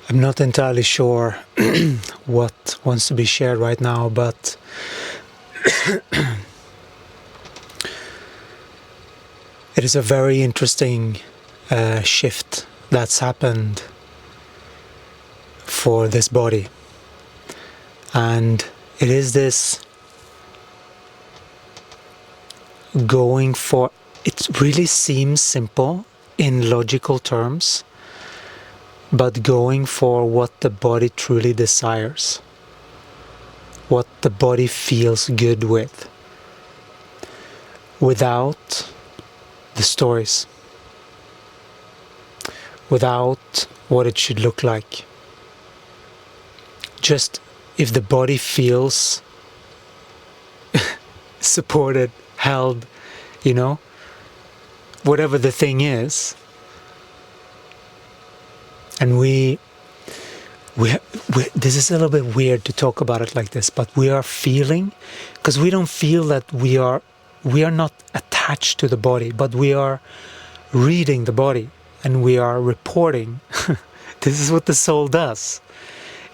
I'm not entirely sure what wants to be shared right now, but it is a very interesting shift that's happened for this body. And it is this going for, it really seems simple in logical terms, but going for what the body truly desires, what the body feels good with, without the stories, without what it should look like. Just if the body feels supported, held, you know, whatever the thing is. And we this is a little bit weird to talk about it like this, but we are feeling, because we don't feel that we are not attached to the body, but we are reading the body and we are reporting. This is what the soul does.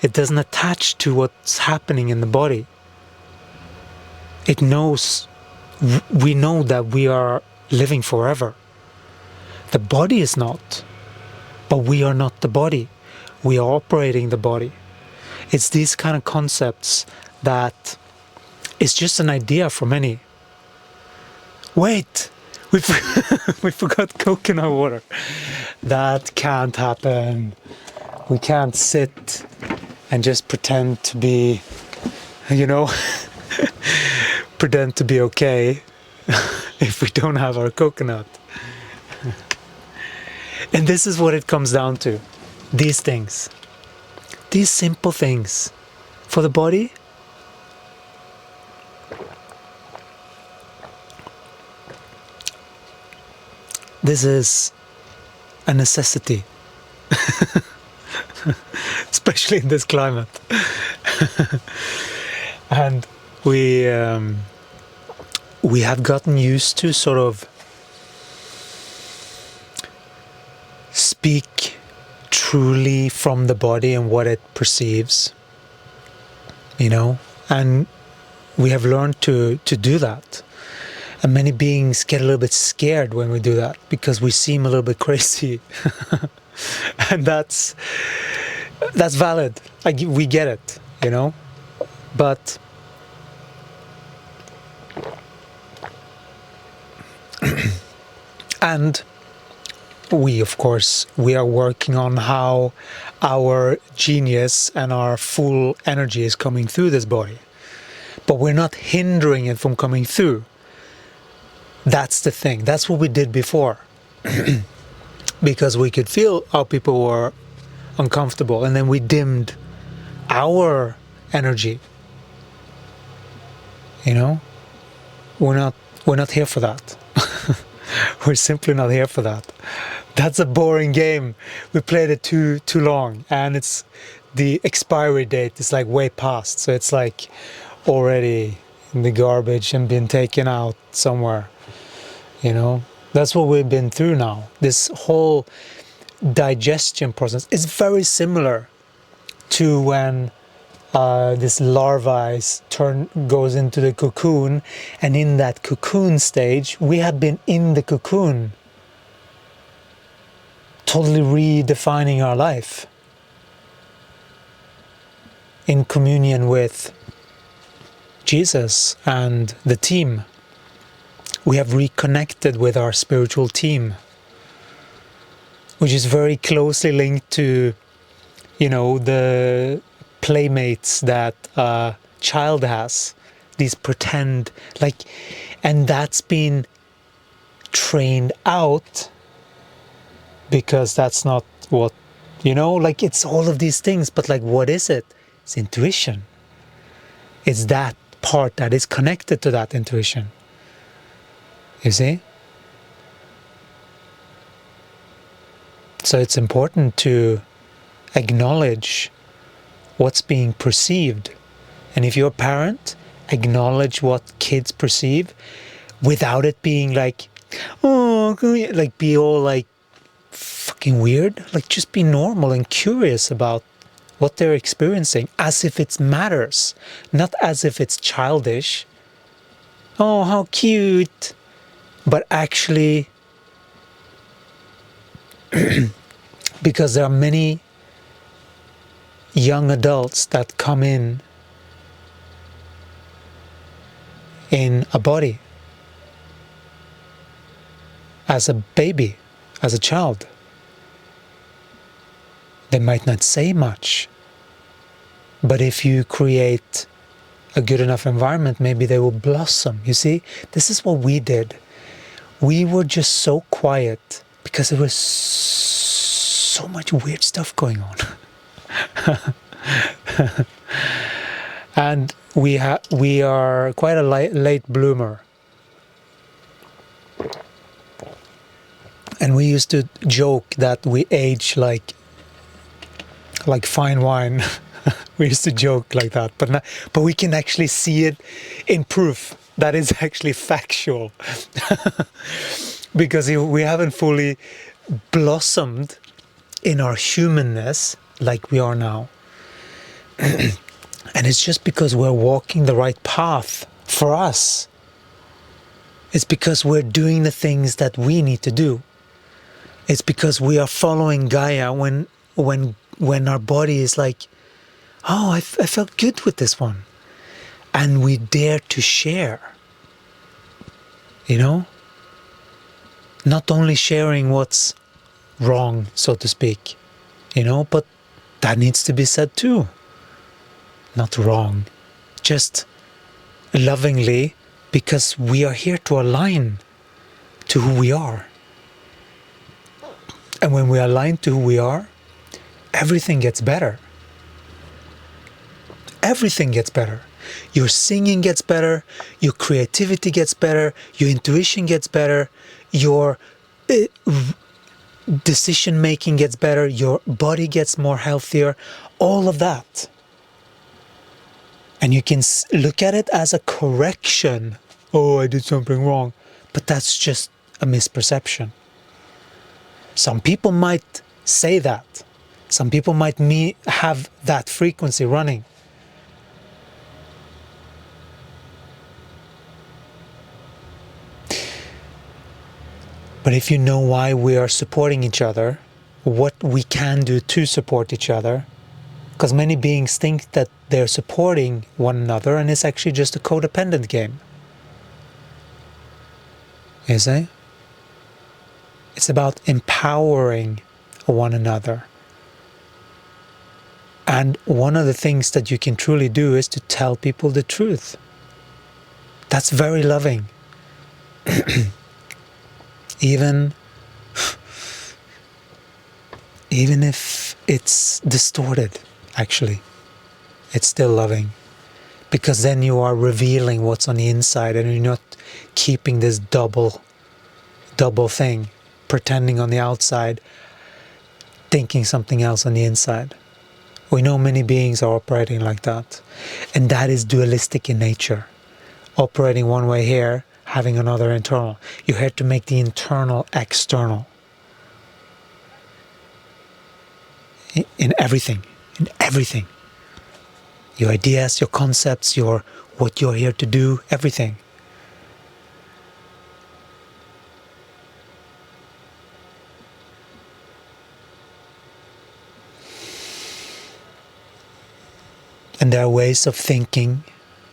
It doesn't attach to what's happening in the body. It knows, we know that we are living forever. The body is not, but we are not the body. We are operating the body. It's these kind of concepts that is just an idea for many. Wait, we forgot coconut water. That can't happen. We can't sit and just pretend to be, you know, pretend to be okay if we don't have our coconut. And this is what it comes down to. These things. These simple things. For the body, this is a necessity. Especially in this climate. And we have gotten used to sort of speak truly from the body and what it perceives, you know, and we have learned to do that. And many beings get a little bit scared when we do that because we seem a little bit crazy. And that's valid. We get it, you know, but and we, of course, we are working on how our genius and our full energy is coming through this body. But we're not hindering it from coming through. That's the thing. That's what we did before. Because we could feel how people were uncomfortable, and then we dimmed our energy. You know? We're not here for that. We're simply not here for that. That's a boring game. We played it too long, and it's the expiry date is like way past, so it's like already in the garbage and been taken out somewhere. You know, that's what we've been through now. This whole digestion process is very similar to when this larvae goes into the cocoon, and in that cocoon stage we have been in the cocoon, totally redefining our life in communion with Jesus and the team. We have reconnected with our spiritual team, which is very closely linked to, you know, the playmates that a child has, these pretend, like, and that's been trained out because that's not what, you know, like, it's all of these things, but like, what is it? It's intuition. It's that part that is connected to that intuition. You see? So it's important to acknowledge what's being perceived. And if you're a parent, acknowledge what kids perceive without it being like, oh, like be all like fucking weird? Like, just be normal and curious about what they're experiencing, as if it matters, not as if it's childish. Oh, how cute. But actually, because there are many young adults that come in a body as a baby, as a child. They might not say much, but if you create a good enough environment, maybe they will blossom. You see, this is what we did. We were just so quiet because there was so much weird stuff going on. And we are quite a late bloomer. And we used to joke that we age like fine wine. We used to joke like that, but we can actually see it in proof that is actually factual. Because we haven't fully blossomed in our humanness like we are now. And it's just because we're walking the right path for us. It's because we're doing the things that we need to do. It's because we are following Gaia when our body is like, oh, I felt good with this one. And we dare to share. You know? Not only sharing what's wrong, so to speak, you know, but that needs to be said too. Not wrong, just lovingly, because we are here to align to who we are. And when we align to who we are, everything gets better. Everything gets better. Your singing gets better, your creativity gets better, your intuition gets better, your decision making gets better, your body gets more healthier, all of that. And you can look at it as a correction. Oh, I did something wrong. But that's just a misperception. Some people might say that. Some people might have that frequency running. But if you know why we are supporting each other, what we can do to support each other, because many beings think that they're supporting one another and it's actually just a codependent game. You see? It's about empowering one another. And one of the things that you can truly do is to tell people the truth. That's very loving. Even if it's distorted, actually, it's still loving. Because then you are revealing what's on the inside and you're not keeping this double thing, pretending on the outside, thinking something else on the inside. We know many beings are operating like that. And that is dualistic in nature. Operating one way here, having another internal. You're here to make the internal external. In everything. In everything. Your ideas, your concepts, what you're here to do, everything. And there are ways of thinking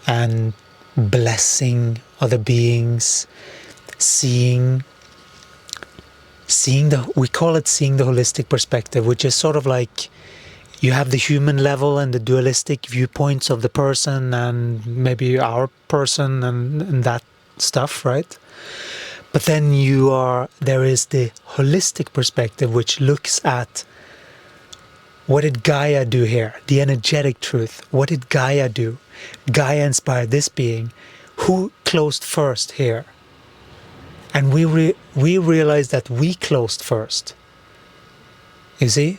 and blessing other beings, seeing we call it seeing the holistic perspective, which is sort of like you have the human level and the dualistic viewpoints of the person and maybe our person and that stuff, right? But then there is the holistic perspective, which looks at what did Gaia do here? The energetic truth. What did Gaia do? Gaia inspired this being. Who closed first here? And we realized that we closed first. You see?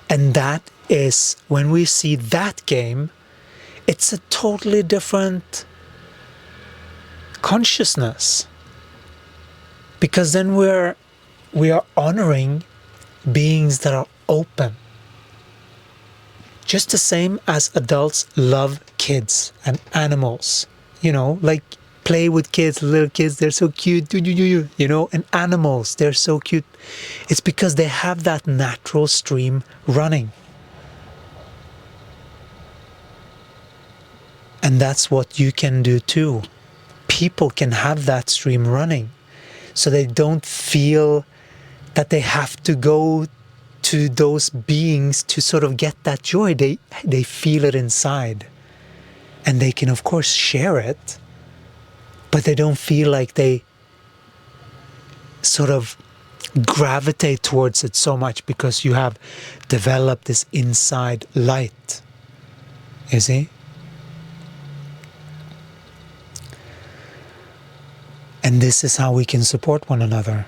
And that is, when we see that game, it's a totally different consciousness. Because then we are honoring beings that are open. Just the same as adults love kids and animals, like play with kids, little kids, they're so cute, and animals, they're so cute. It's because they have that natural stream running. And that's what you can do too. People can have that stream running, so they don't feel that they have to go to those beings to sort of get that joy. They feel it inside, and they can of course share it, but they don't feel like they sort of gravitate towards it so much, because you have developed this inside light, you see? And this is how we can support one another.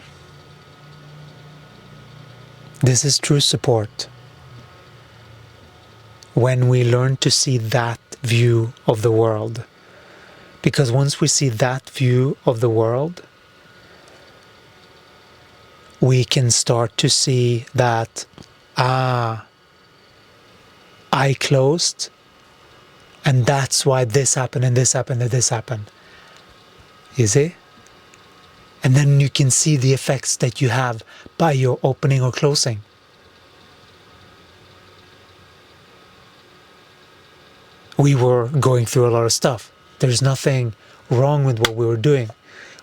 This is true support. When we learn to see that view of the world. Because once we see that view of the world, we can start to see that, I closed, and that's why this happened, and this happened, and this happened. You see? And then you can see the effects that you have by your opening or closing. We were going through a lot of stuff. There's nothing wrong with what we were doing.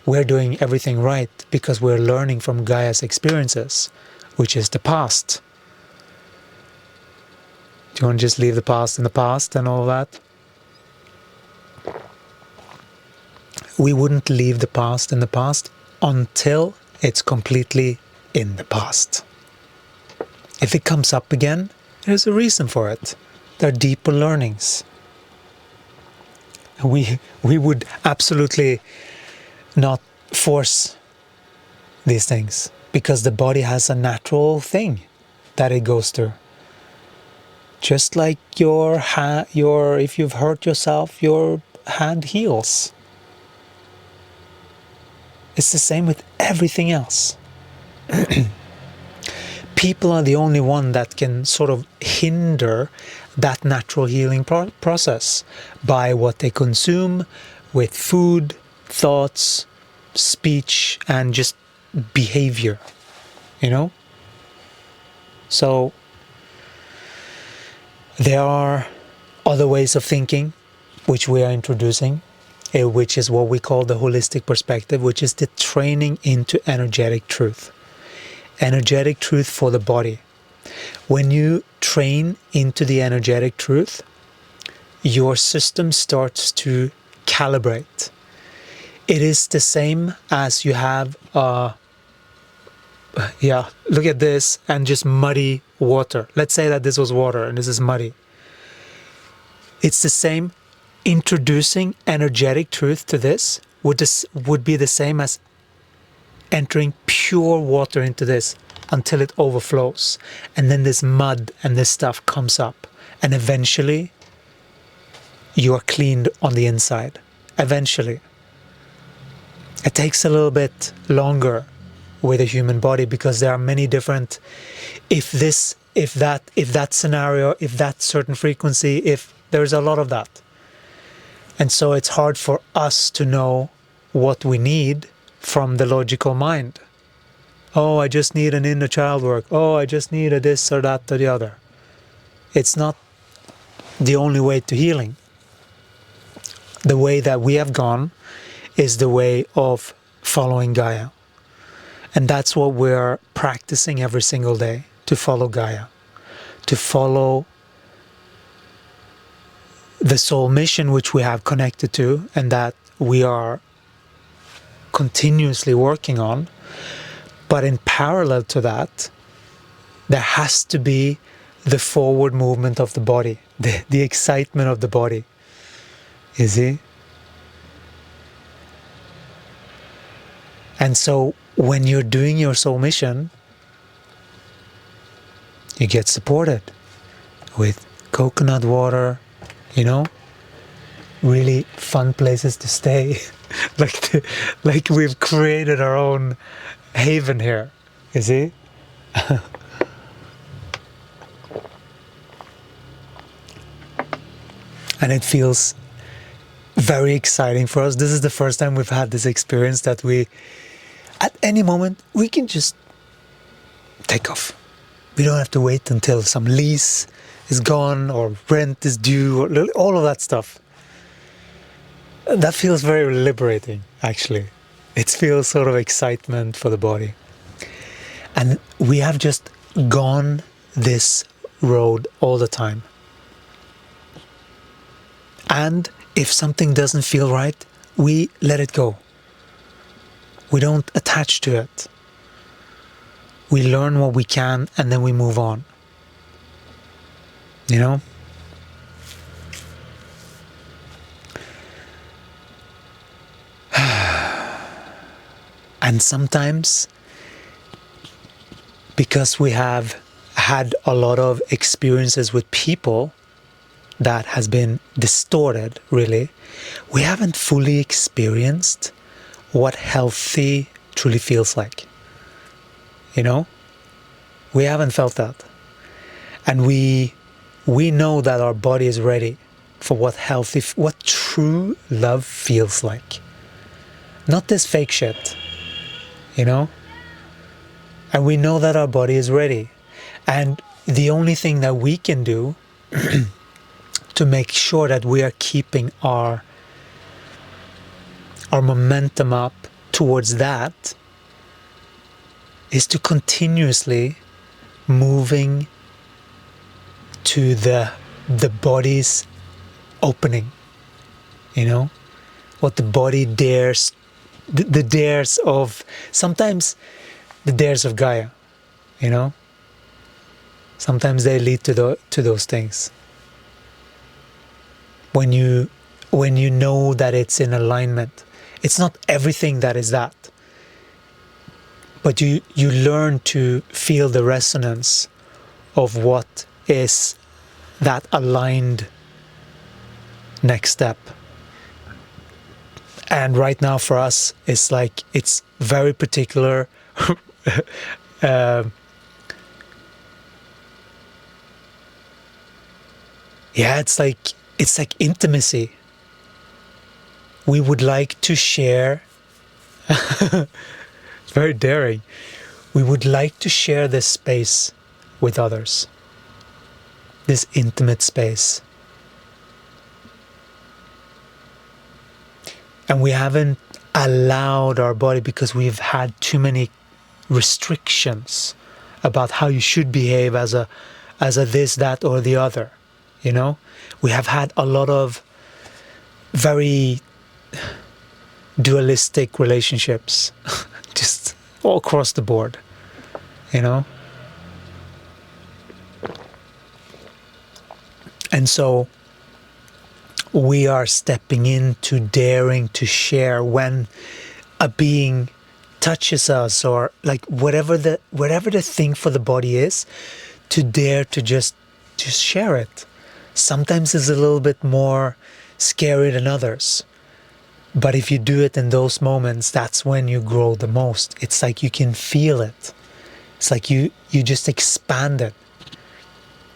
We're doing everything right because we're learning from Gaia's experiences, which is the past. Do you want to just leave the past in the past and all that? We wouldn't leave the past in the past until it's completely in the past. If it comes up again, there's a reason for it. There are deeper learnings. We would absolutely not force these things, because the body has a natural thing that it goes through. Just like if you've hurt yourself, your hand heals. It's the same with everything else. People are the only one that can sort of hinder that natural healing process by what they consume with food, thoughts, speech, and just behavior, So there are other ways of thinking which we are introducing, which is what we call the holistic perspective, which is the training into energetic truth. Energetic truth for the body. When you train into the energetic truth, your system starts to calibrate. It is the same as you have, look at this, and just muddy water. Let's say that this was water and this is muddy. It's the same. Introducing energetic truth to this would be the same as entering pure water into this until it overflows, and then this mud and this stuff comes up, and eventually you are cleaned on the inside. Eventually. It takes a little bit longer with a human body, because there are many different if that scenario, if that certain frequency, if there's a lot of that. And so it's hard for us to know what we need from the logical mind. Oh, I just need an inner child work. Oh, I just need a this or that or the other. It's not the only way to healing. The way that we have gone is the way of following Gaia. And that's what we're practicing every single day, to follow Gaia. To follow the soul mission which we have connected to, and that we are continuously working on. But in parallel to that, there has to be the forward movement of the body, the excitement of the body. You see? And so when you're doing your soul mission, you get supported with coconut water, really fun places to stay. like we've created our own haven here, you see? And it feels very exciting for us. This is the first time we've had this experience that we, at any moment, we can just take off. We don't have to wait until some lease is gone or rent is due, or all of that stuff. That feels very liberating, actually. It feels sort of excitement for the body. And we have just gone this road all the time. And if something doesn't feel right, we let it go. We don't attach to it. We learn what we can and then we move on. You know? And sometimes, because we have had a lot of experiences with people that has been distorted, really, we haven't fully experienced what healthy truly feels like. You know? We haven't felt that. And we know that our body is ready for what true love feels like. Not this fake shit. You know? And we know that our body is ready. And the only thing that we can do to make sure that we are keeping our momentum up towards that is to continuously moving to the body's opening. You know? What the body dares, the dares of, sometimes the dares of Gaia, you know? Sometimes they lead to those things. When you know that it's in alignment. It's not everything that is that. But you learn to feel the resonance of what is that aligned next step. And right now for us, it's like, it's very particular. Yeah, it's like intimacy. We would like to share. It's very daring. We would like to share this space with others. This intimate space. And we haven't allowed our body, because we've had too many restrictions about how you should behave as a this, that, or the other. You know, we have had a lot of very dualistic relationships, just all across the board, you know. And so we are stepping into daring to share when a being touches us, or like whatever the thing for the body is, to dare to just share it. Sometimes it's a little bit more scary than others. But if you do it in those moments, that's when you grow the most. It's like you can feel it. It's like you just expand it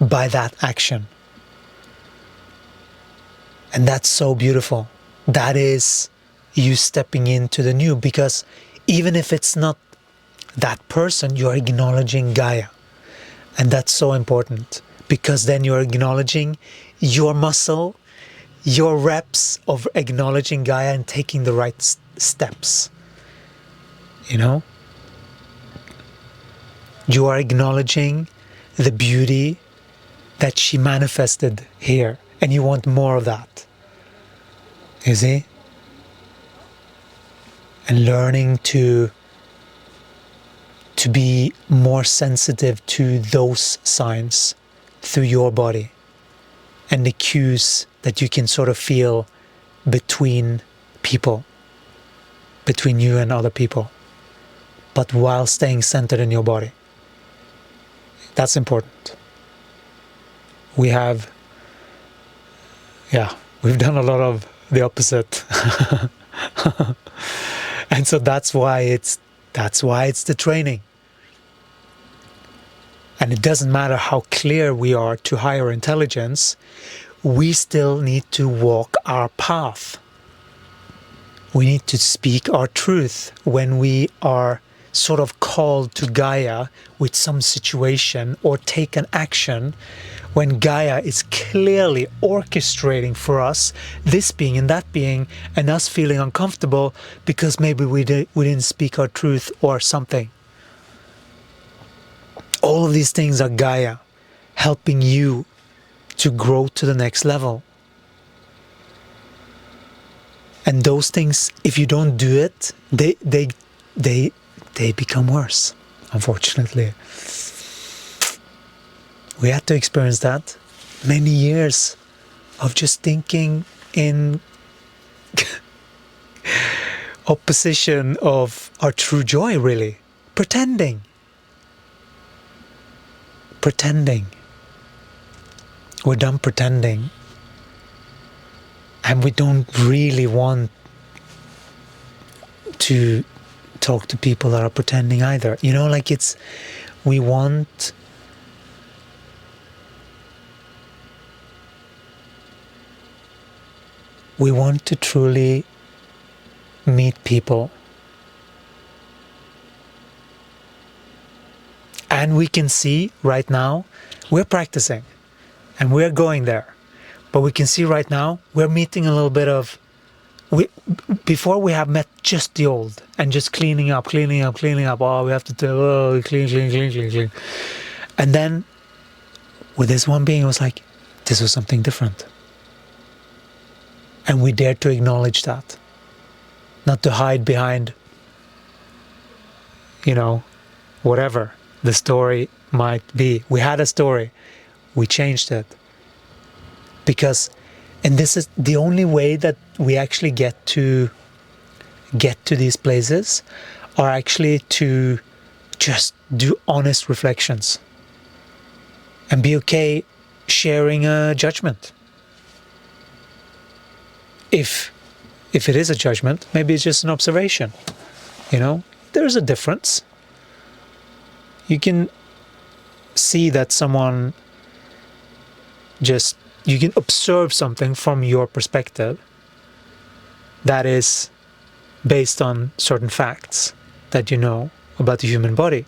by that action. And that's so beautiful. That is you stepping into the new, because even if it's not that person, you're acknowledging Gaia. And that's so important, because then you're acknowledging your muscle, your reps of acknowledging Gaia and taking the right steps. You know? You are acknowledging the beauty that she manifested here, and you want more of that. You see? And learning to be more sensitive to those signs through your body and the cues that you can sort of feel between people, between you and other people, but while staying centered in your body. That's important. We've done a lot of the opposite. And so that's why it's the training. And it doesn't matter how clear we are to higher intelligence, we still need to walk our path. We need to speak our truth when we are sort of called to Gaia with some situation or take an action, when Gaia is clearly orchestrating for us this being and that being, and us feeling uncomfortable because maybe we didn't speak our truth or something. All of these things are Gaia helping you to grow to the next level. And those things, if you don't do it, they become worse, unfortunately. We had to experience that. Many years of just thinking in opposition of our true joy, really. Pretending. We're done pretending. And we don't really want to talk to people that are pretending either. You know, like we want to truly meet people. And we can see right now, we're practicing and we're going there. But we can see right now, we're meeting a little bit of, before we have met just the old and just cleaning up. Oh, we have to clean. And then with this one being, it was like, this was something different. And we dared to acknowledge that. Not to hide behind, whatever the story might be. We had a story. We changed it. Because, and this is the only way that we actually get to these places, are actually to just do honest reflections and be okay sharing a judgment. If it is a judgment, maybe it's just an observation. There's a difference. You can see that someone you can observe something from your perspective that is based on certain facts that you know about the human body.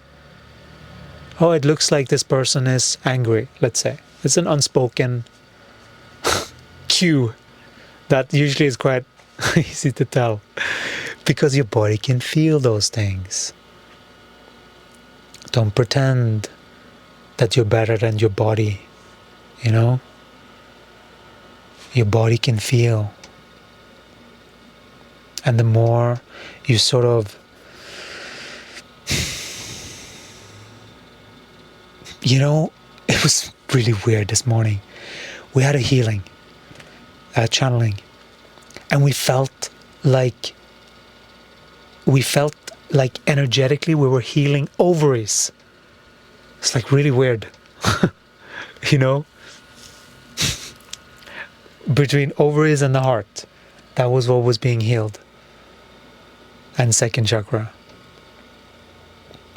Oh, it looks like this person is angry, let's say. It's an unspoken cue that usually is quite easy to tell, because your body can feel those things. Don't pretend that you're better than your body, Your body can feel. And the more you sort of, it was really weird this morning. We had a healing, channeling, and we felt like energetically we were healing ovaries. It's like really weird, between ovaries and the heart. That was what was being healed. And second chakra.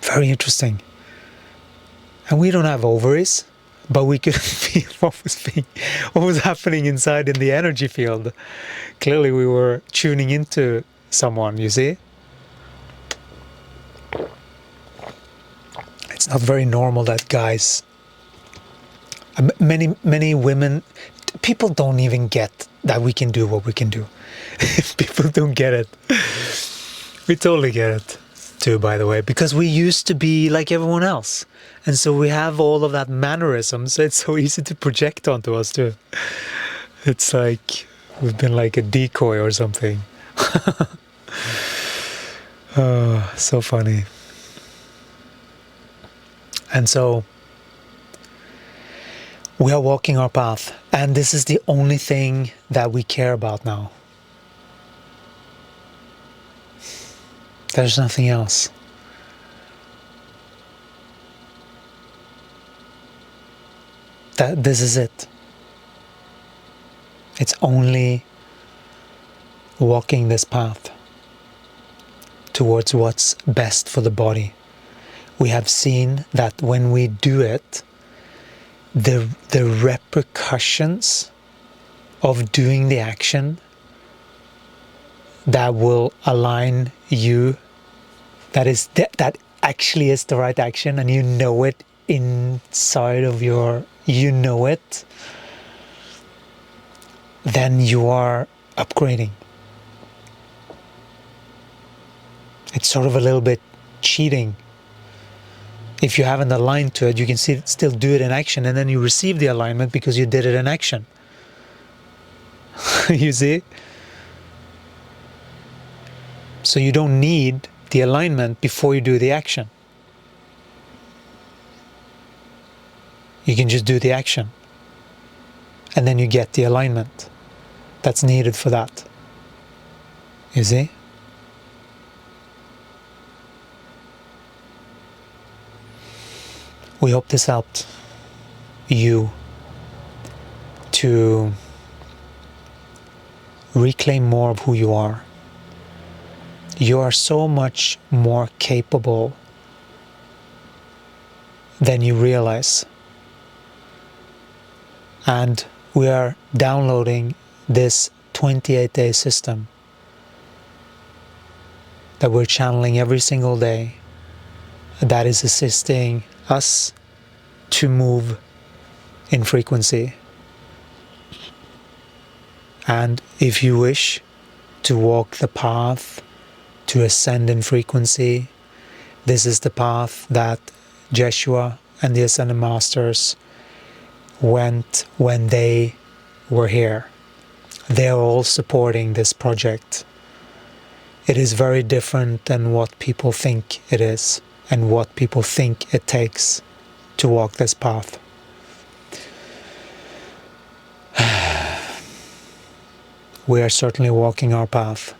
Very interesting. And we don't have ovaries, but we could feel what was happening inside in the energy field. Clearly we were tuning into someone, you see? It's not very normal that guys, many women, people don't even get that we can do what we can do. People don't get it. We totally get it too, by the way, because we used to be like everyone else. And so we have all of that mannerisms. So it's so easy to project onto us too. It's like we've been like a decoy or something. Oh, so funny. And so we are walking our path, and this is the only thing that we care about now. There's nothing else. This is it. It's only walking this path towards what's best for the body. We have seen that when we do it, the repercussions of doing the action that will align you, that actually is the right action, and you know it inside of you know it, then you are upgrading. It's sort of a little bit cheating. If you haven't aligned to it, you can still do it in action, and then you receive the alignment because you did it in action. You see? So you don't need the alignment before you do the action. You can just do the action, and then you get the alignment that's needed for that. You see? We hope this helped you to reclaim more of who you are. You are so much more capable than you realize. And we are downloading this 28-day system that we're channeling every single day, that is assisting us to move in frequency. And if you wish to walk the path to ascend in frequency, this is the path that Jeshua and the Ascended Masters went when they were here. They are all supporting this project. It is very different than what people think it is and what people think it takes to walk this path. We are certainly walking our path,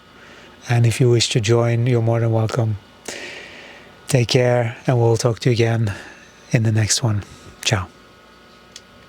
and if you wish to join, you're more than welcome. Take care, and we'll talk to you again in the next one. Ciao.